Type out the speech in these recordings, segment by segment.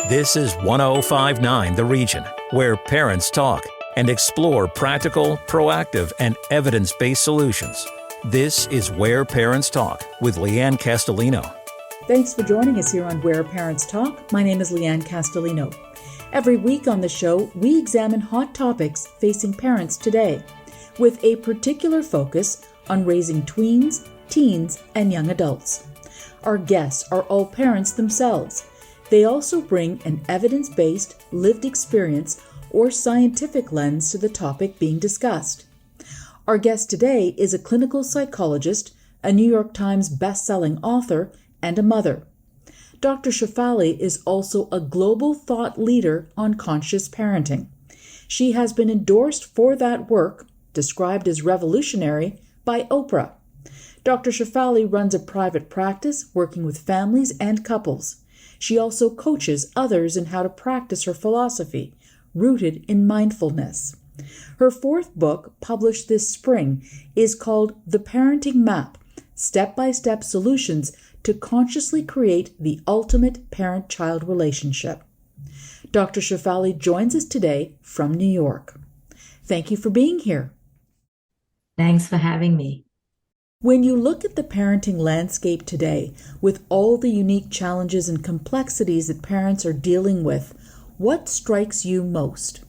This is 1059 The Region, where parents talk and explore practical, proactive, and evidence-based solutions. This is Where Parents Talk with Lianne Castelino. Thanks for joining us here on Where Parents Talk. My name is Lianne Castelino. Every week on the show, we examine hot topics facing parents today, with a particular focus on raising tweens, teens, and young adults. Our guests are all parents themselves. They also bring an evidence-based, lived experience or scientific lens to the topic being discussed. Our guest today is a clinical psychologist, a New York Times best-selling author, and a mother. Dr. Shefali is also a global thought leader on conscious parenting. She has been endorsed for that work, described as revolutionary, by Oprah. Dr. Shefali runs a private practice working with families and couples. She also coaches others in how to practice her philosophy, rooted in mindfulness. Her fourth book, published this spring, is called The Parenting Map: Step-by-Step Solutions to Consciously Create the Ultimate Parent-Child Relationship. Dr. Shefali joins us today from New York. Thank you for being here. Thanks for having me. When you look at the parenting landscape today, with all the unique challenges and complexities that parents are dealing with, what strikes you most?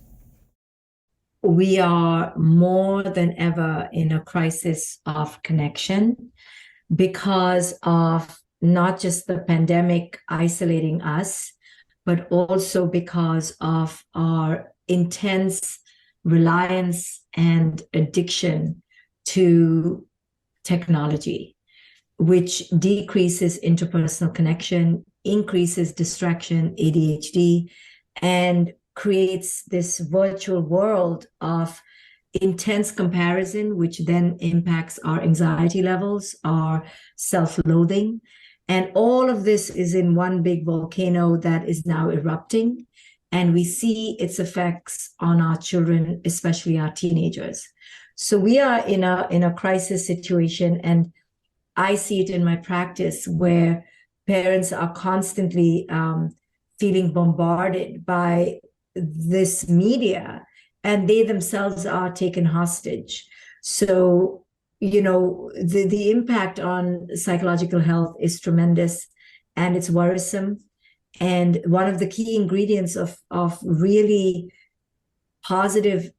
We are more than ever in a crisis of connection because of not just the pandemic isolating us, but also because of our intense reliance and addiction to technology, which decreases interpersonal connection, increases distraction, ADHD, and creates this virtual world of intense comparison, which then impacts our anxiety levels, our self-loathing. And all of this is in one big volcano that is now erupting. And we see its effects on our children, especially our teenagers. So we are in a crisis situation, and I see it in my practice where parents are constantly feeling bombarded by this media, and they themselves are taken hostage. So, the impact on psychological health is tremendous, and it's worrisome. And one of the key ingredients of really positive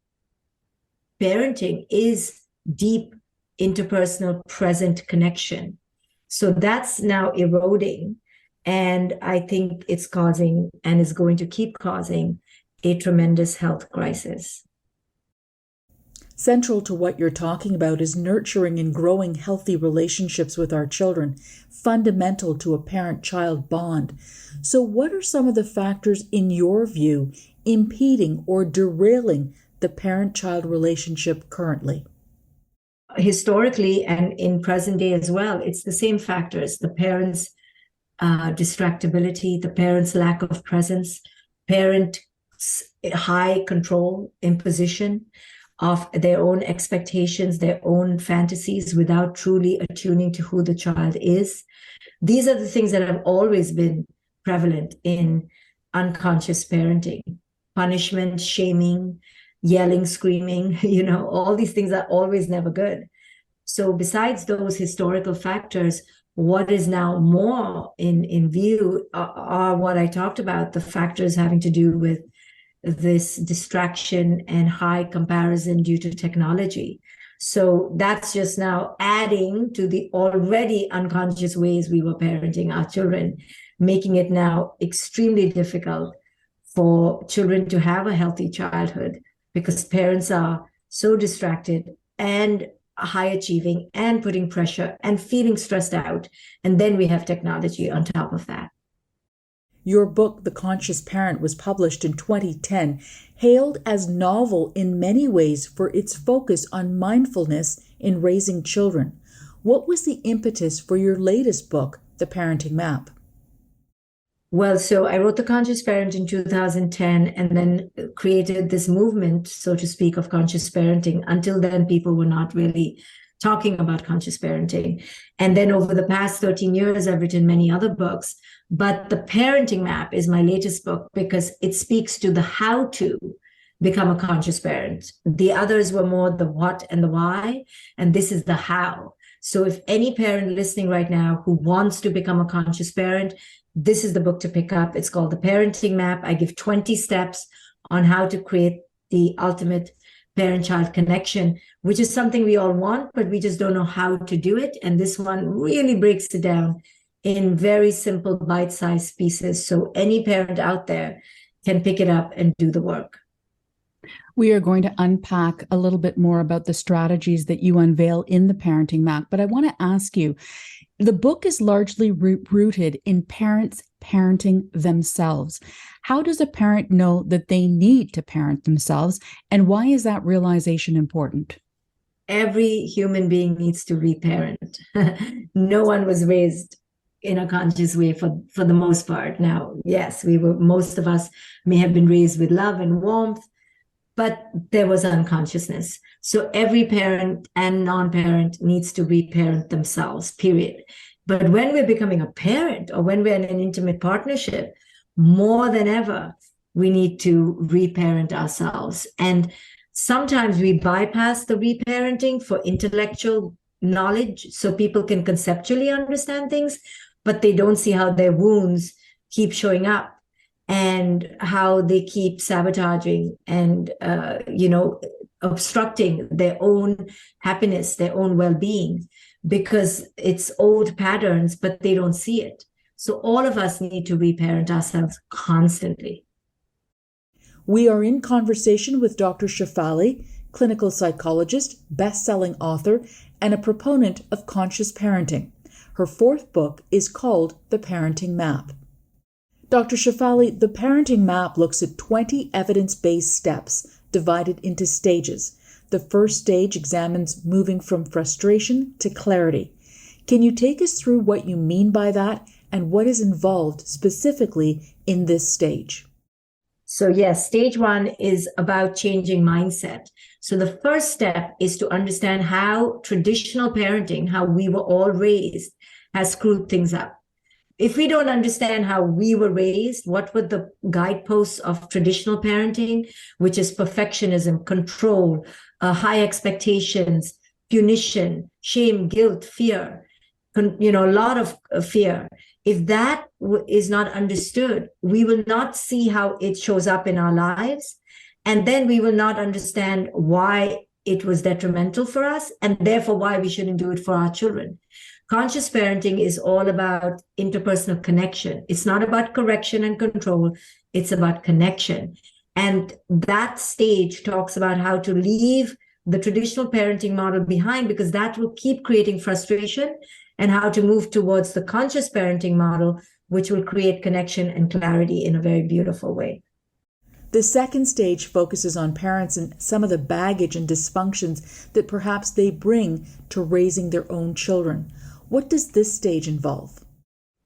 parenting is deep interpersonal present connection. So that's now eroding. And I think it's causing, and is going to keep causing, a tremendous health crisis. Central to what you're talking about is nurturing and growing healthy relationships with our children, fundamental to a parent-child bond. So what are some of the factors, in your view, impeding or derailing the parent-child relationship currently? Historically, and in present day as well, it's the same factors: the parents' distractibility, the parents' lack of presence, parents' high control, imposition of their own expectations, their own fantasies, without truly attuning to who the child is. These are the things that have always been prevalent in unconscious parenting: punishment, shaming, yelling, screaming, all these things are always never good. So besides those historical factors, what is now more in view are what I talked about, the factors having to do with this distraction and high comparison due to technology. So that's just now adding to the already unconscious ways we were parenting our children, making it now extremely difficult for children to have a healthy childhood, because parents are so distracted and high achieving and putting pressure and feeling stressed out. And then we have technology on top of that. Your book, The Conscious Parent, was published in 2010, hailed as novel in many ways for its focus on mindfulness in raising children. What was the impetus for your latest book, The Parenting Map? Well, so I wrote The Conscious Parent in 2010 and then created this movement, so to speak, of conscious parenting. Until then, people were not really talking about conscious parenting. And then over the past 13 years, I've written many other books. But the Parenting Map is my latest book because it speaks to the how to become a conscious parent. The others were more the what and the why, and this is the how. So if any parent listening right now who wants to become a conscious parent, this is the book to pick up. It's called The Parenting Map. I give 20 steps on how to create the ultimate parent-child connection, which is something we all want, but we just don't know how to do it. And this one really breaks it down in very simple bite-sized pieces. So any parent out there can pick it up and do the work. We are going to unpack a little bit more about the strategies that you unveil in the Parenting Map. But I want to ask you, the book is largely rooted in parents parenting themselves. How does a parent know that they need to parent themselves? And why is that realization important? Every human being needs to reparent. No one was raised in a conscious way for the most part. Now, yes, most of us may have been raised with love and warmth, but there was unconsciousness. So every parent and non-parent needs to reparent themselves, period. But when we're becoming a parent or when we're in an intimate partnership, more than ever, we need to reparent ourselves. And sometimes we bypass the reparenting for intellectual knowledge so people can conceptually understand things, but they don't see how their wounds keep showing up and how they keep sabotaging and, obstructing their own happiness, their own well-being, because it's old patterns, but they don't see it. So all of us need to reparent ourselves constantly. We are in conversation with Dr. Shefali, clinical psychologist, best-selling author, and a proponent of conscious parenting. Her fourth book is called The Parenting Map. Dr. Shefali, the Parenting Map looks at 20 evidence-based steps divided into stages. The first stage examines moving from frustration to clarity. Can you take us through what you mean by that and what is involved specifically in this stage? So yes, stage one is about changing mindset. So the first step is to understand how traditional parenting, how we were all raised, has screwed things up. If we don't understand how we were raised, what were the guideposts of traditional parenting, which is perfectionism, control, high expectations, punition, shame, guilt, fear, a lot of fear. If that is not understood, we will not see how it shows up in our lives. And then we will not understand why it was detrimental for us and therefore why we shouldn't do it for our children. Conscious parenting is all about interpersonal connection. It's not about correction and control. It's about connection. And that stage talks about how to leave the traditional parenting model behind, because that will keep creating frustration, and how to move towards the conscious parenting model, which will create connection and clarity in a very beautiful way. The second stage focuses on parents and some of the baggage and dysfunctions that perhaps they bring to raising their own children. What does this stage involve?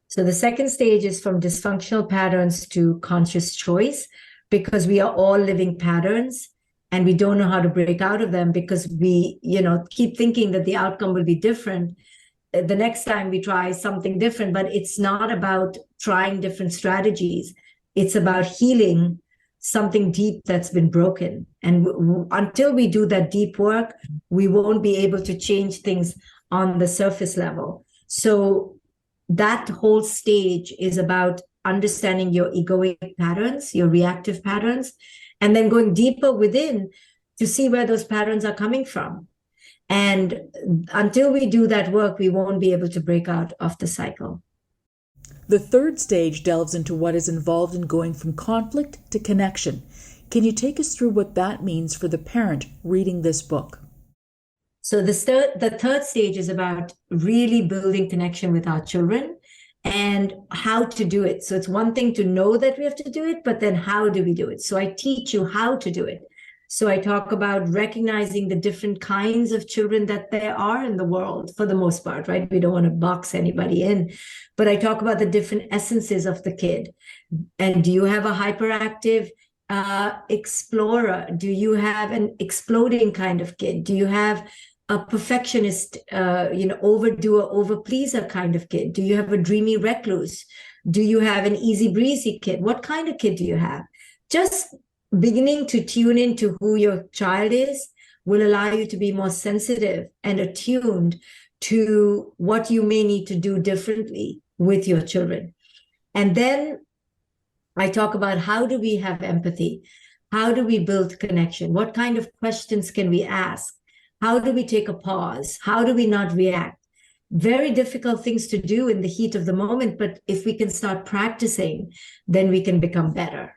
So the second stage is from dysfunctional patterns to conscious choice, because we are all living patterns and we don't know how to break out of them because we, keep thinking that the outcome will be different the next time we try something different. But it's not about trying different strategies. It's about healing something deep that's been broken. And until we do that deep work, we won't be able to change things on the surface level. So that whole stage is about understanding your egoic patterns, your reactive patterns, and then going deeper within to see where those patterns are coming from. And until we do that work, we won't be able to break out of the cycle. The third stage delves into what is involved in going from conflict to connection. Can you take us through what that means for the parent reading this book? So the third stage is about really building connection with our children and how to do it. So it's one thing to know that we have to do it, but then how do we do it? So I teach you how to do it. So I talk about recognizing the different kinds of children that there are in the world, for the most part, right? We don't want to box anybody in, but I talk about the different essences of the kid. And do you have a hyperactive explorer? Do you have an exploding kind of kid? Do you have a perfectionist, overdo or overpleaser kind of kid? Do you have a dreamy recluse? Do you have an easy breezy kid? What kind of kid do you have? Just beginning to tune into who your child is will allow you to be more sensitive and attuned to what you may need to do differently with your children. And then I talk about, how do we have empathy? How do we build connection? What kind of questions can we ask? How do we take a pause? How do we not react? Very difficult things to do in the heat of the moment, but if we can start practicing, then we can become better.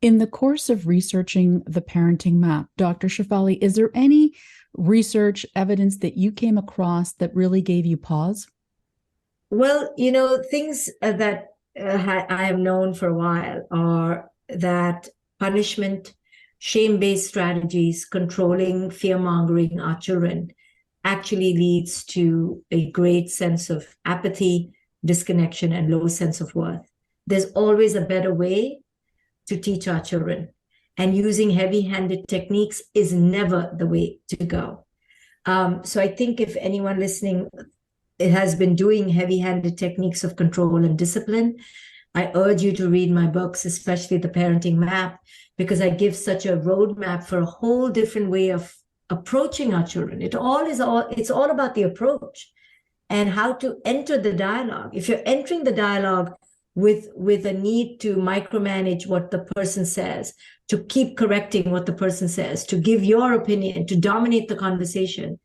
In the course of researching the parenting map, Dr. Shefali, is there any research evidence that you came across that really gave you pause? Well, things that I have known for a while are that punishment, shame-based strategies, controlling, fear-mongering our children actually leads to a great sense of apathy, disconnection, and low sense of worth. There's always a better way to teach our children. And using heavy-handed techniques is never the way to go. So I think if anyone listening has been doing heavy-handed techniques of control and discipline, I urge you to read my books, especially The Parenting Map, because I give such a roadmap for a whole different way of approaching our children. It's all about the approach and how to enter the dialogue. If you're entering the dialogue with a need to micromanage what the person says, to keep correcting what the person says, to give your opinion, to dominate the conversation,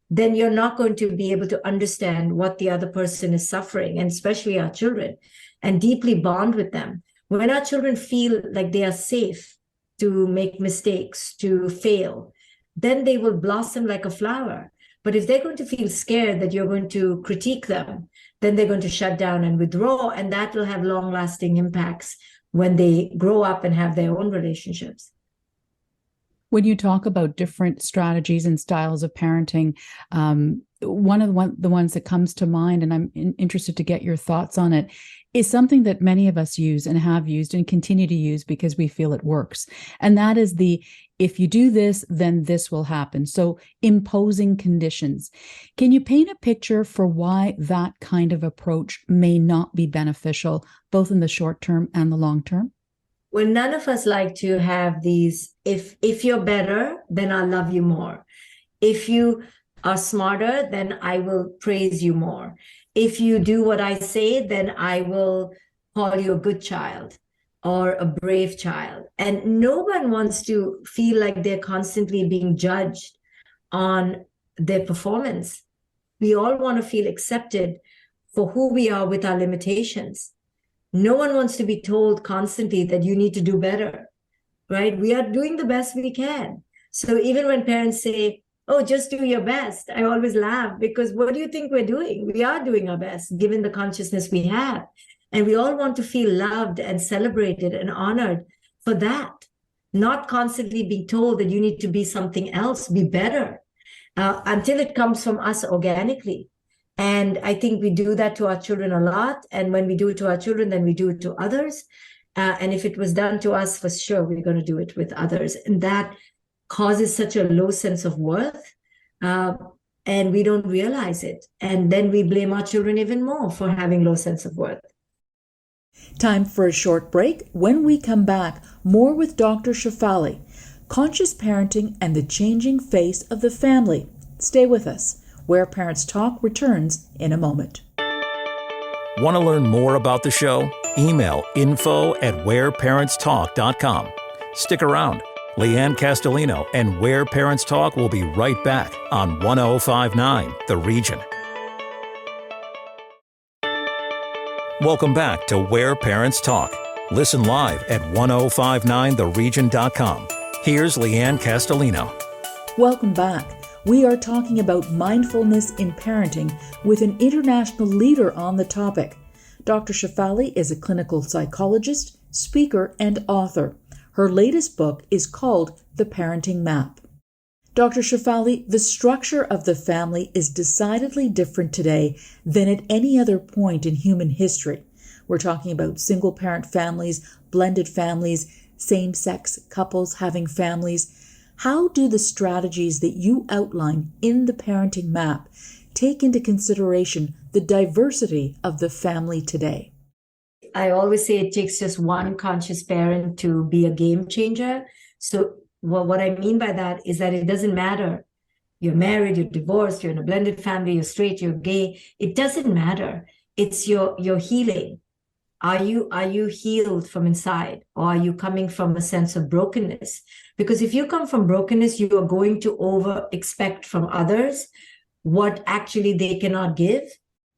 then you're not going to be able to understand what the other person is suffering, and especially our children, and deeply bond with them. When our children feel like they are safe to make mistakes, to fail, then they will blossom like a flower. But if they're going to feel scared that you're going to critique them, then they're going to shut down and withdraw, and that will have long-lasting impacts when they grow up and have their own relationships. When you talk about different strategies and styles of parenting, one of the ones that comes to mind, and I'm interested to get your thoughts on it, is something that many of us use and have used and continue to use because we feel it works. And that is if you do this, then this will happen. So imposing conditions. Can you paint a picture for why that kind of approach may not be beneficial, both in the short term and the long term? Well, none of us like to have these, if you're better, then I'll love you more. If you are smarter, then I will praise you more. If you do what I say, then I will call you a good child or a brave child. And no one wants to feel like they're constantly being judged on their performance. We all want to feel accepted for who we are with our limitations. No one wants to be told constantly that you need to do better, right? We are doing the best we can. So even when parents say, oh, just do your best, I always laugh, because what do you think we're doing? We are doing our best, given the consciousness we have. And we all want to feel loved and celebrated and honored for that, not constantly being told that you need to be something else, be better, until it comes from us organically. And I think we do that to our children a lot. And when we do it to our children, then we do it to others. And if it was done to us, for sure, we're going to do it with others. And that causes such a low sense of worth. And we don't realize it. And then we blame our children even more for having low sense of worth. Time for a short break. When we come back, more with Dr. Shefali, conscious parenting and the changing face of the family. Stay with us. Where Parents Talk returns in a moment. Want to learn more about the show? Email info@whereparentstalk.com. Stick around. Lianne Castelino and Where Parents Talk will be right back on 105.9 The Region. Welcome back to Where Parents Talk. Listen live at 105.9theregion.com. Here's Lianne Castelino. Welcome back. We are talking about mindfulness in parenting with an international leader on the topic. Dr. Shefali is a clinical psychologist, speaker, and author. Her latest book is called The Parenting Map. Dr. Shefali, the structure of the family is decidedly different today than at any other point in human history. We're talking about single-parent families, blended families, same-sex couples having families. How do the strategies that you outline in the parenting map take into consideration the diversity of the family today? I always say it takes just one conscious parent to be a game changer. So what I mean by that is that it doesn't matter. You're married, you're divorced, you're in a blended family, you're straight, you're gay. It doesn't matter. It's your healing. Are you healed from inside, or are you coming from a sense of brokenness? Because if you come from brokenness, you are going to over expect from others what actually they cannot give.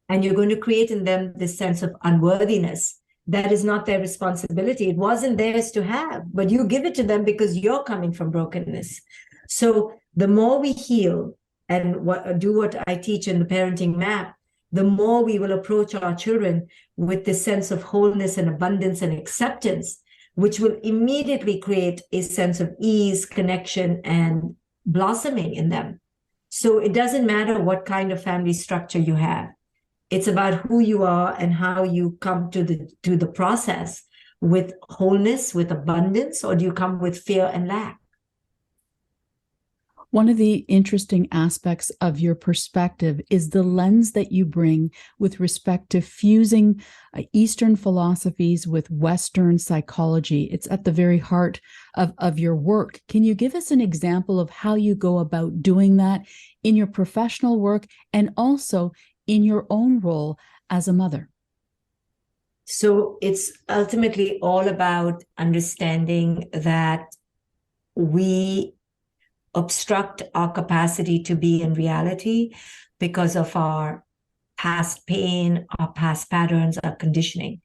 And you're going to create in them this sense of unworthiness. That is not their responsibility. It wasn't theirs to have, but you give it to them because you're coming from brokenness. So the more we heal and do what I teach in the parenting map, the more we will approach our children with this sense of wholeness and abundance and acceptance, which will immediately create a sense of ease, connection, and blossoming in them. So it doesn't matter what kind of family structure you have. It's about who you are and how you come to the process with wholeness, with abundance, or do you come with fear and lack? One of the interesting aspects of your perspective is the lens that you bring with respect to fusing Eastern philosophies with Western psychology. It's at the very heart of your work. Can you give us an example of how you go about doing that in your professional work and also in your own role as a mother? So it's ultimately all about understanding that we obstruct our capacity to be in reality because of our past pain, our past patterns, our conditioning.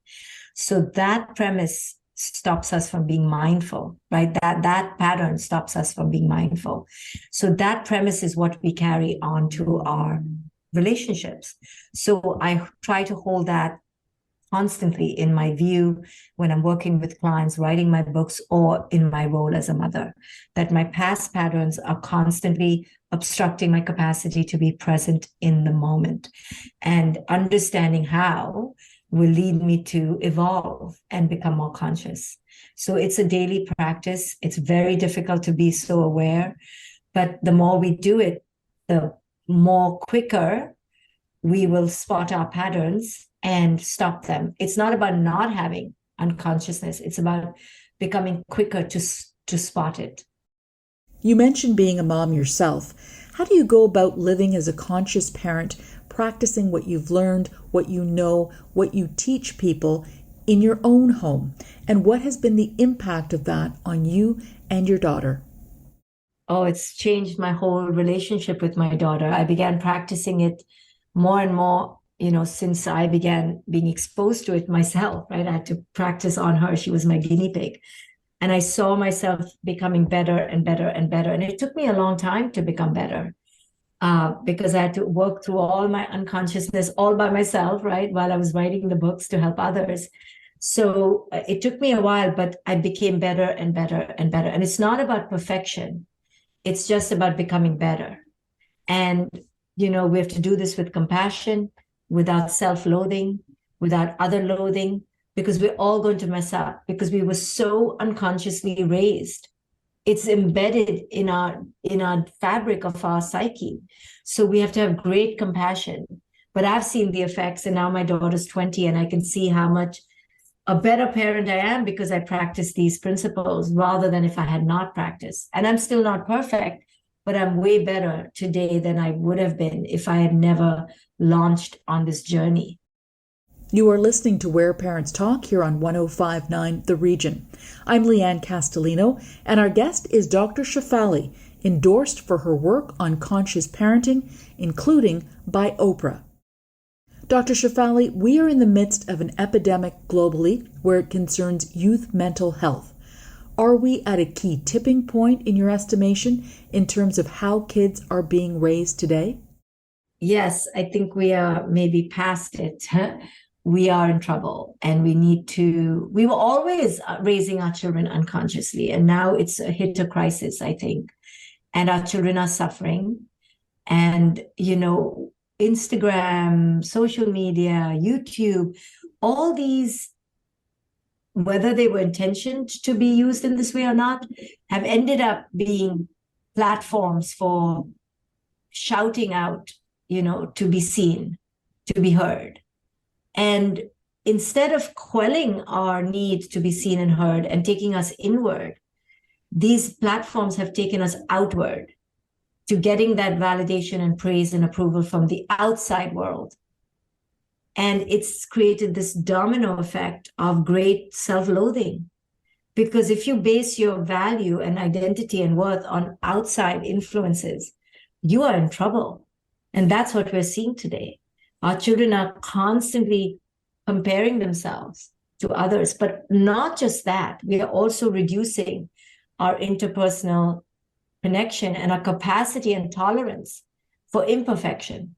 So that premise stops us from being mindful, right? That pattern stops us from being mindful. So that premise is what we carry on to our relationships. So I try to hold that constantly in my view when I'm working with clients, writing my books, or in my role as a mother, that my past patterns are constantly obstructing my capacity to be present in the moment. And understanding how will lead me to evolve and become more conscious. So it's a daily practice. It's very difficult to be so aware, but the more we do it, the more quicker we will spot our patterns and stop them. It's not about not having unconsciousness. It's about becoming quicker to spot it. You mentioned being a mom yourself. How do you go about living as a conscious parent, practicing what you've learned, what you know, what you teach people in your own home? And what has been the impact of that on you and your daughter? Oh, it's changed my whole relationship with my daughter. I began practicing it more and more, since I began being exposed to it myself, right? I had to practice on her. She was my guinea pig. And I saw myself becoming better and better and better. And it took me a long time to become better because I had to work through all my unconsciousness all by myself, right? While I was writing the books to help others. So it took me a while, but I became better and better and better. And it's not about perfection. It's just about becoming better. And, we have to do this with compassion, without self-loathing, without other loathing, because we're all going to mess up because we were so unconsciously raised. It's embedded in our fabric of our psyche. So we have to have great compassion. But I've seen the effects, and now my daughter's 20, and I can see how much a better parent I am because I practice these principles rather than if I had not practiced. And I'm still not perfect, but I'm way better today than I would have been if I had never launched on this journey. You are listening to Where Parents Talk here on 105.9 The Region. I'm Lianne Castelino, and our guest is Dr. Shefali, endorsed for her work on conscious parenting, including by Oprah. Dr. Shefali, we are in the midst of an epidemic globally where it concerns youth mental health. Are we at a key tipping point in your estimation in terms of how kids are being raised today? Yes, I think we are maybe past it. We are in trouble, and we were always raising our children unconsciously, and now it's hit a crisis, I think, and our children are suffering. And, Instagram, social media, YouTube, all these, whether they were intentioned to be used in this way or not, have ended up being platforms for shouting out, to be seen, to be heard. And instead of quelling our need to be seen and heard and taking us inward, these platforms have taken us outward to getting that validation and praise and approval from the outside world. And it's created this domino effect of great self-loathing. Because if you base your value and identity and worth on outside influences, you are in trouble. And that's what we're seeing today. Our children are constantly comparing themselves to others, but not just that, we are also reducing our interpersonal connection and our capacity and tolerance for imperfection.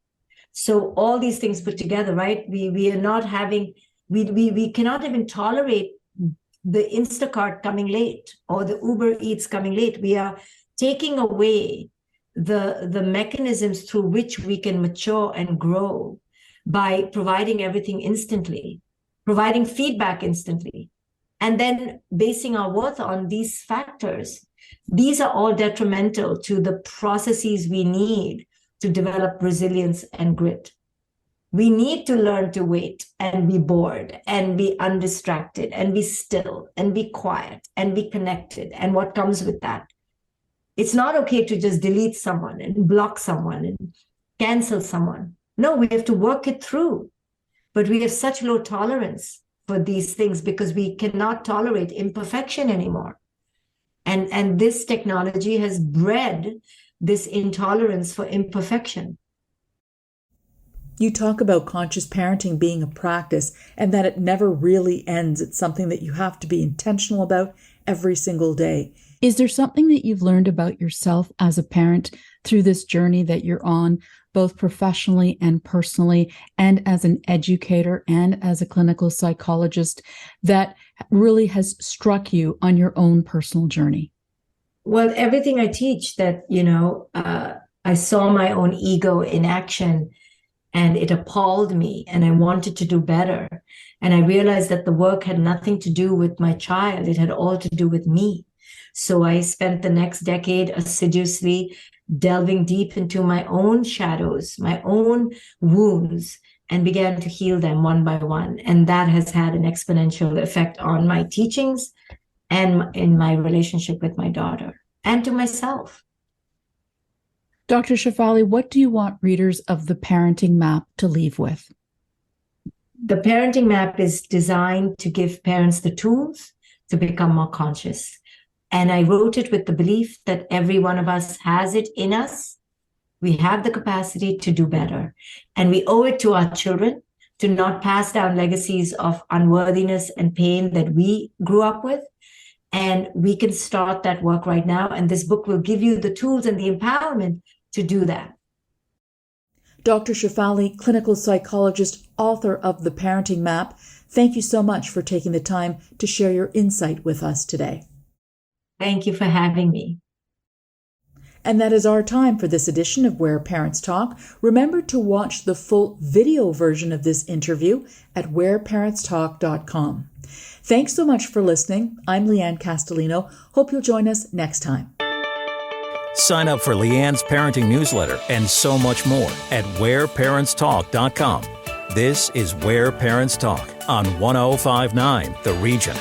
So all these things put together, right? We are not having, we cannot even tolerate the Instacart coming late or the Uber Eats coming late. We are taking away the mechanisms through which we can mature and grow by providing everything instantly, providing feedback instantly, and then basing our worth on these factors. These are all detrimental to the processes we need to develop resilience and grit. We need to learn to wait and be bored and be undistracted and be still and be quiet and be connected and what comes with that. It's not okay to just delete someone and block someone and cancel someone. No, we have to work it through. But we have such low tolerance for these things because we cannot tolerate imperfection anymore. And this technology has bred this intolerance for imperfection. You talk about conscious parenting being a practice and that it never really ends. It's something that you have to be intentional about every single day. Is there something that you've learned about yourself as a parent through this journey that you're on, both professionally and personally, and as an educator and as a clinical psychologist, that really has struck you on your own personal journey? Well, everything I teach that, I saw my own ego in action and it appalled me and I wanted to do better. And I realized that the work had nothing to do with my child. It had all to do with me. So I spent the next decade assiduously delving deep into my own shadows, my own wounds, and began to heal them one by one. And that has had an exponential effect on my teachings and in my relationship with my daughter and to myself. Dr. Shefali, what do you want readers of the Parenting Map to leave with? The Parenting Map is designed to give parents the tools to become more conscious. And I wrote it with the belief that every one of us has it in us. We have the capacity to do better. And we owe it to our children to not pass down legacies of unworthiness and pain that we grew up with. And we can start that work right now. And this book will give you the tools and the empowerment to do that. Dr. Shefali, clinical psychologist, author of The Parenting Map, thank you so much for taking the time to share your insight with us today. Thank you for having me. And that is our time for this edition of Where Parents Talk. Remember to watch the full video version of this interview at whereparentstalk.com. Thanks so much for listening. I'm Lianne Castelino. Hope you'll join us next time. Sign up for Lianne's parenting newsletter and so much more at whereparentstalk.com. This is Where Parents Talk on 105.9 The Region.